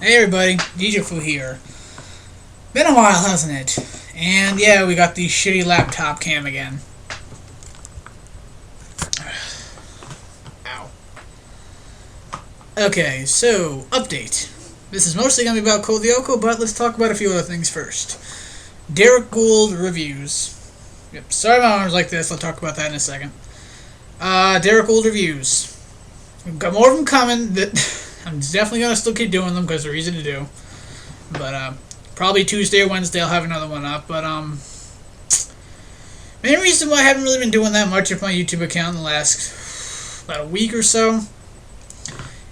Hey everybody, djufu here. Been a while, hasn't it? And yeah, we got the shitty laptop cam again. Ow. Okay, so, update. This is mostly going to be about Lyoko, but let's talk about a few other things first. Derek Gould reviews. Yep, sorry my arm's like this, I'll talk about that in a second. Derek Gould reviews. We've got more of them coming. I'm definitely going to still keep doing them because they're easy to do. But, probably Tuesday or Wednesday I'll have another one up. But, main reason why I haven't really been doing that much with my YouTube account in the last about a week or so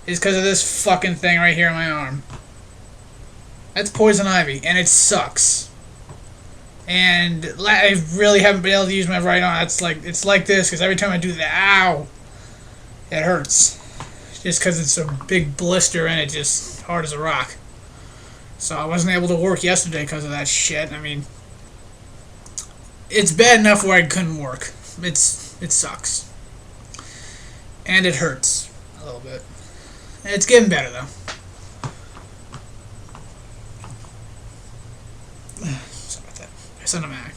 is because of this fucking thing right here in my arm. That's poison ivy, and it sucks. And I really haven't been able to use my right arm. It's like this, because every time I do that, ow, it hurts. Just because it's a big blister and it's just hard as a rock. So I wasn't able to work yesterday because of that shit. I mean, it's bad enough where I couldn't work. It sucks. And it hurts a little bit. And it's getting better though. Sorry about that. I sent a Mac.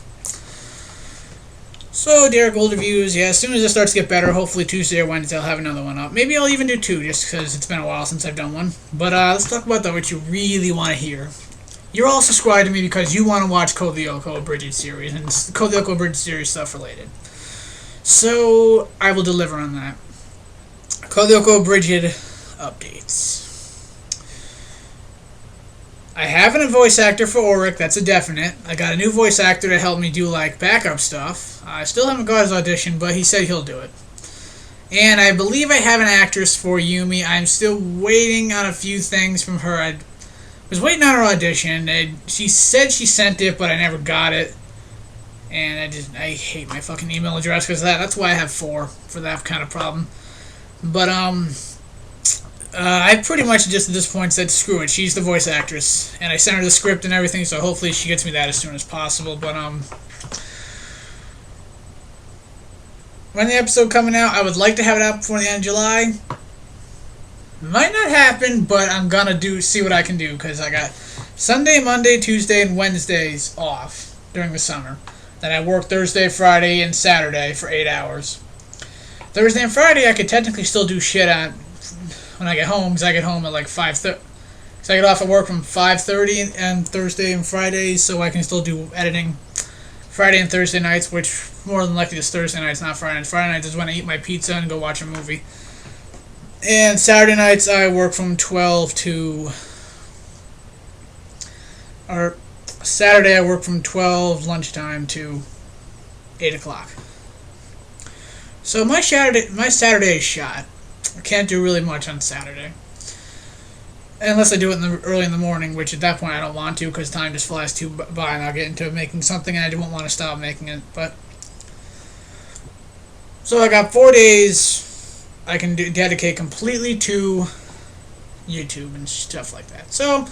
So, Derek Gould reviews, yeah, as soon as it starts to get better, hopefully Tuesday or Wednesday I'll have another one up. Maybe I'll even do two, just because it's been a while since I've done one. But, let's talk about what you really want to hear. You're all subscribed to me because you want to watch Lyoko abridged series, and Lyoko abridged series stuff related. So, I will deliver on that. Lyoko abridged updates. I have a voice actor for Auric, that's a definite. I got a new voice actor to help me do, like, backup stuff. I still haven't got his audition, but he said he'll do it. And I believe I have an actress for Yumi. I'm still waiting on a few things from her. I was waiting on her audition. She said she sent it, but I never got it. And I hate my fucking email address because of that. That's why I have 4 for that kind of problem. But, I pretty much just at this point said, screw it, she's the voice actress. And I sent her the script and everything, so hopefully she gets me that as soon as possible. But, when the episode coming out, I would like to have it out before the end of July. Might not happen, but I'm gonna see what I can do, because I got Sunday, Monday, Tuesday, and Wednesdays off during the summer. Then I work Thursday, Friday, and Saturday for 8 hours. Thursday and Friday, I could technically still do shit on when I get home, because I get home at like 5:30. So I get off at work from 5:30 and Thursday and Fridays, so I can still do editing Friday and Thursday nights, which more than likely is Thursday nights, not Friday nights. Friday nights is when I eat my pizza and go watch a movie. And Saturday nights I work from 12 to... Or Saturday I work from 12 lunchtime to 8 o'clock. So my Saturday is shot. I can't do really much on Saturday. Unless I do it early in the morning, which at that point I don't want to because time just flies too by and I'll get into making something and I won't want to stop making it. But so I got 4 days I can dedicate completely to YouTube and stuff like that. So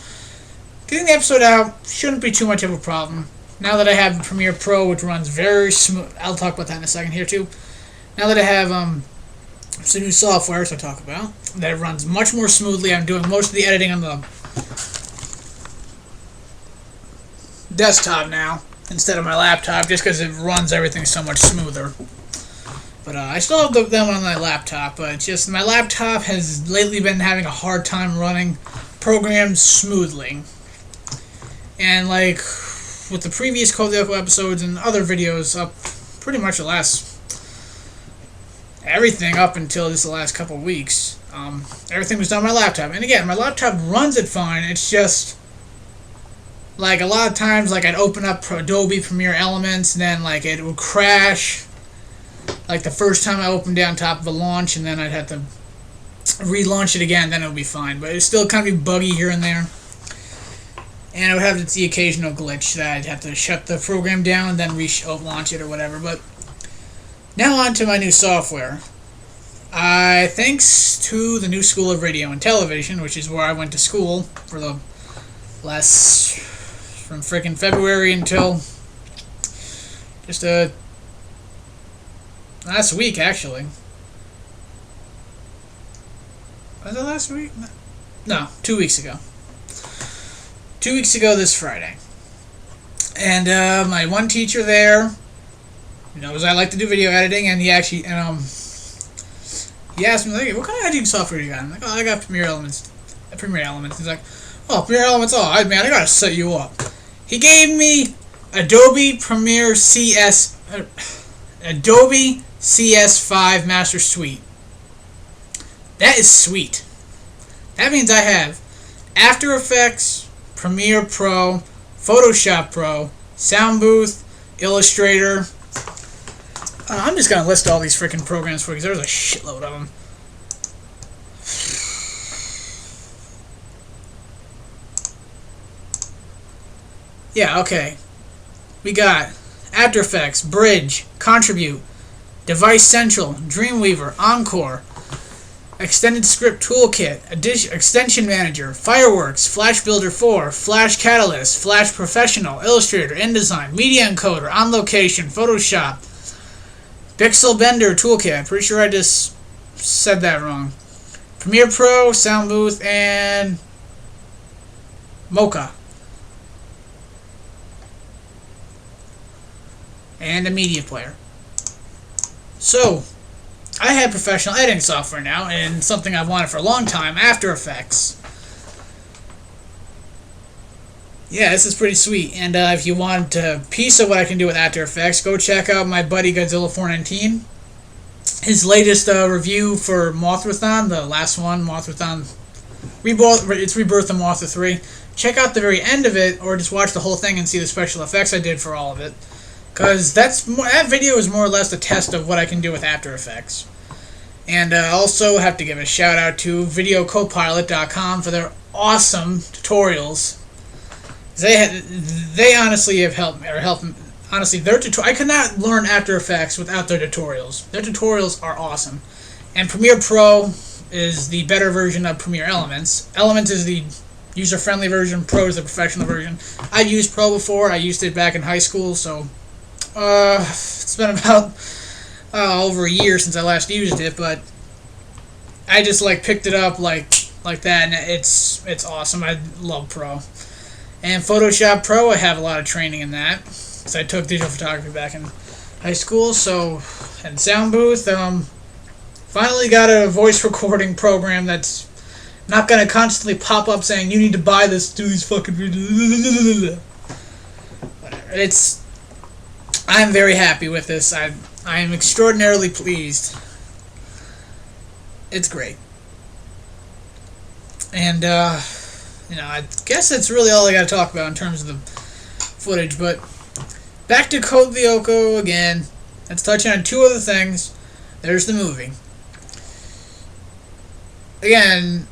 getting the episode out shouldn't be too much of a problem. Now that I have Premiere Pro, which runs very smooth, I'll talk about that in a second here too. Now that I have some new software to talk about that runs much more smoothly. I'm doing most of the editing on the desktop now instead of my laptop, just because it runs everything so much smoother. But I still have that one on my laptop, but just my laptop has lately been having a hard time running programs smoothly. And like with the previous Lyoko episodes and other videos up pretty much the last everything up until the last couple of weeks, everything was done on my laptop. And again, my laptop runs it fine. It's just like a lot of times, like I'd open up Adobe Premiere Elements, and then like it would crash. Like the first time I opened it on top of a launch, and then I'd have to relaunch it again. Then it would be fine, but it'd still kind of be buggy here and there. And I would have the occasional glitch that I'd have to shut the program down and then launch it or whatever. But now on to my new software. Thanks to the New School of Radio and Television, which is where I went to school for the from frickin' February until just last week, actually. Was it last week? No, 2 weeks ago. 2 weeks ago this Friday. And my one teacher there knows I like to do video editing, and he asked me, like, what kind of editing software do you got? I'm like, oh, I got Premiere Elements. He's like, oh, Premiere Elements, I gotta set you up. He gave me Adobe CS5 Master Suite. That is sweet. That means I have After Effects, Premiere Pro, Photoshop Pro, Sound Booth, Illustrator. I'm just going to list all these freaking programs for you because there's a shitload of them. Yeah, okay. We got After Effects, Bridge, Contribute, Device Central, Dreamweaver, Encore, Extended Script Toolkit, Extension Manager, Fireworks, Flash Builder 4, Flash Catalyst, Flash Professional, Illustrator, InDesign, Media Encoder, On Location, Photoshop, Pixel Bender Toolkit. I'm pretty sure I just said that wrong. Premiere Pro, Sound Booth, and Mocha. And a media player. So, I have professional editing software now, and something I've wanted for a long time, After Effects. Yeah, this is pretty sweet. And if you want a piece of what I can do with After Effects, go check out my buddy Godzilla419. His latest review for Mothrathon, the last one, Mothrathon Rebirth of Mothra 3. Check out the very end of it, or just watch the whole thing and see the special effects I did for all of it. Because that video is more or less a test of what I can do with After Effects. And I also have to give a shout out to videocopilot.com for their awesome tutorials. They honestly have helped me. Honestly, I could not learn After Effects without their tutorials. Their tutorials are awesome. And Premiere Pro is the better version of Premiere Elements. Elements is the user-friendly version. Pro is the professional version. I've used Pro before. I used it back in high school, so it's been about over a year since I last used it, but I just picked it up like that, and it's awesome. I love Pro. And Photoshop Pro, I have a lot of training in that, because I took digital photography back in high school. So, and Sound Booth, finally got a voice recording program that's not going to constantly pop up saying, you need to buy this, do these fucking videos. Whatever. I'm very happy with this. I am extraordinarily pleased. It's great. And, I guess that's really all I got to talk about in terms of the footage. But back to Code Lyoko again. Let's touch on two other things. There's the movie. Again,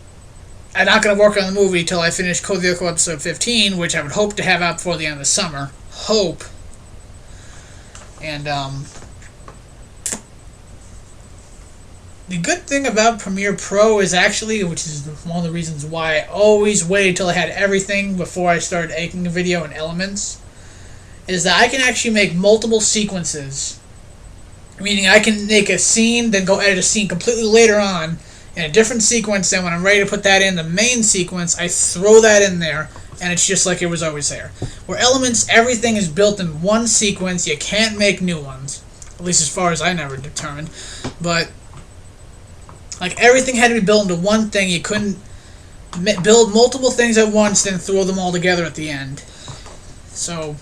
I'm not going to work on the movie till I finish Code Lyoko episode 15, which I would hope to have out before the end of the summer. Hope. And, the good thing about Premiere Pro is actually, which is one of the reasons why I always waited till I had everything before I started editing a video in Elements, is that I can actually make multiple sequences. Meaning I can make a scene, then go edit a scene completely later on in a different sequence, and when I'm ready to put that in the main sequence, I throw that in there, and it's just like it was always there. Where Elements, everything is built in one sequence, you can't make new ones. At least as far as I never determined. But everything had to be built into one thing. You couldn't build multiple things at once, then throw them all together at the end. So,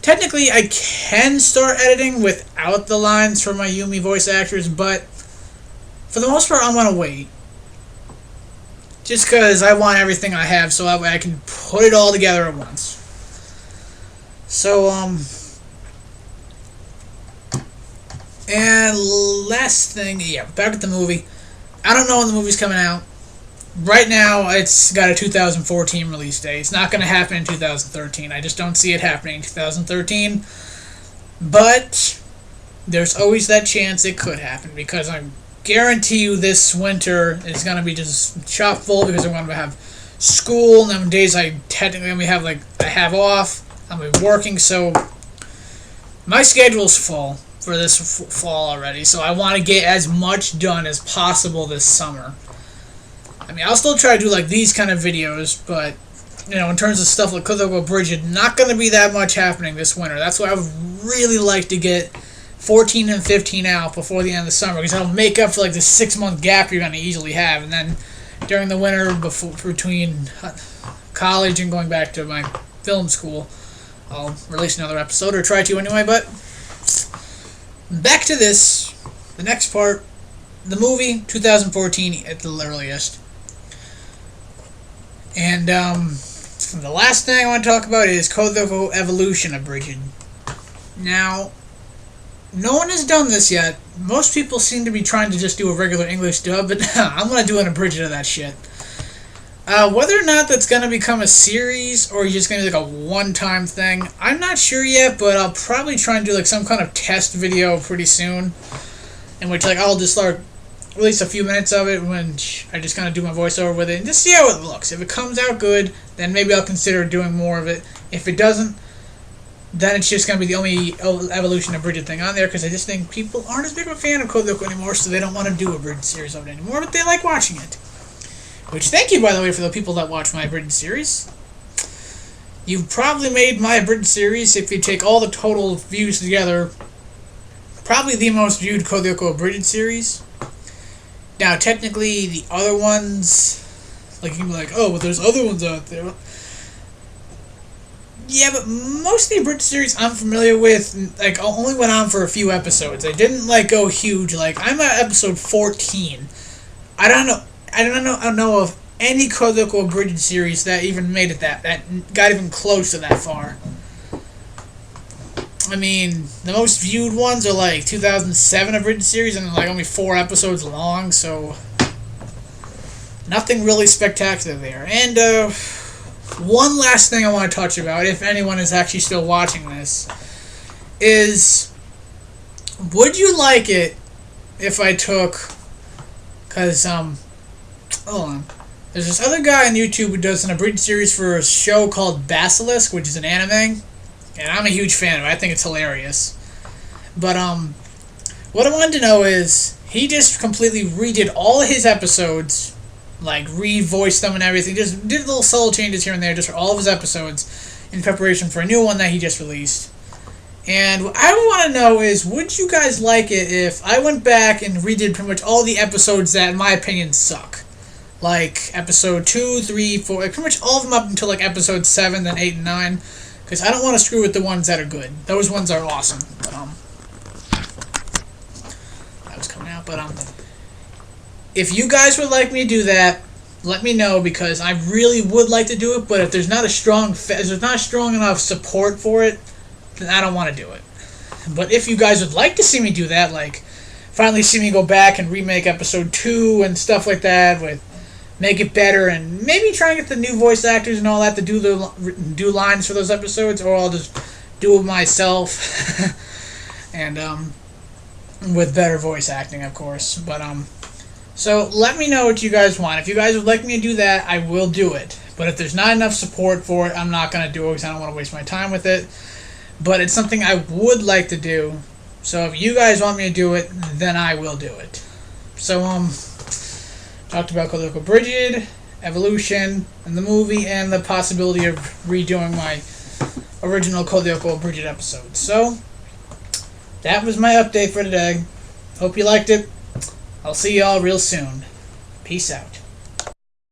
technically, I can start editing without the lines for my Yumi voice actors, but for the most part, I'm going to wait. Just because I want everything I have, so that way I can put it all together at once. So, and last thing, back at the movie. I don't know when the movie's coming out. Right now, it's got a 2014 release date. It's not going to happen in 2013. I just don't see it happening in 2013. But there's always that chance it could happen, because I guarantee you this winter is going to be just chock full, because I'm going to have school, and then days I technically have I have off. I'm going to be working, so my schedule's full for this fall already, so I want to get as much done as possible this summer. I mean, I'll still try to do these kind of videos, but in terms of stuff like Kodoko Abridged, not going to be that much happening this winter. That's why I would really like to get 14 and 15 out before the end of the summer, because that'll make up for like the 6-month gap you're going to easily have. And then during the winter, between college and going back to my film school, I'll release another episode, or try to anyway. But back to this, the next part, the movie, 2014 at the earliest. And the last thing I want to talk about is Kodoko Evolution Abridged. Now, no one has done this yet. Most people seem to be trying to just do a regular English dub, but I'm going to do an abridged of that shit. Whether or not that's going to become a series, or just going to be like a one-time thing, I'm not sure yet, but I'll probably try and do like some kind of test video pretty soon, in which like I'll just start release a few minutes of it when I just kind of do my voiceover with it and just see how it looks. If it comes out good, then maybe I'll consider doing more of it. If it doesn't, then it's just going to be the only Evolution Abridged thing on there, because I just think people aren't as big of a fan of Kodoko anymore, so they don't want to do a abridged series of it anymore, but they like watching it. Which, thank you, by the way, for the people that watch my abridged series. You've probably made my abridged series, if you take all the total views together, probably the most viewed Kodoko Abridged series. Now, technically, the other ones, like, you can be like, oh, but there's other ones out there. Yeah, but most of the abridged series I'm familiar with, like, only went on for a few episodes. They didn't, like, go huge. Like, I'm at episode 14. I don't know of any Kodoko Abridged series that even made it that got even close to that far. I mean, the most viewed ones are like 2007 abridged series, and like only 4 episodes long, so nothing really spectacular there. And one last thing I want to touch about, if anyone is actually still watching this, is would you like it if I took, because hold on, there's this other guy on YouTube who does an abridged series for a show called Basilisk, which is an anime. And I'm a huge fan of it. I think it's hilarious. But, what I wanted to know is, he just completely redid all of his episodes, like, re-voiced them and everything, just did little subtle changes here and there just for all of his episodes in preparation for a new one that he just released. And what I want to know is, would you guys like it if I went back and redid pretty much all the episodes that, in my opinion, suck? Like, episode 2, 3, 4, like, pretty much all of them up until, like, episode 7, then 8 and 9. Because I don't want to screw with the ones that are good. Those ones are awesome. But, that was coming out. But, if you guys would like me to do that, let me know, because I really would like to do it, but if there's not a strong enough support for it, then I don't want to do it. But if you guys would like to see me do that, like, finally see me go back and remake episode 2 and stuff like that, with make it better, and maybe try and get the new voice actors and all that to do lines for those episodes, or I'll just do it myself, and with better voice acting, of course. But so let me know what you guys want. If you guys would like me to do that, I will do it. But if there's not enough support for it, I'm not gonna do it, because I don't want to waste my time with it. But it's something I would like to do. So if you guys want me to do it, then I will do it. So talked about Kodoko Abridged, Evolution, and the movie, and the possibility of redoing my original Kodoko Abridged episode. So, that was my update for today. Hope you liked it. I'll see y'all real soon. Peace out.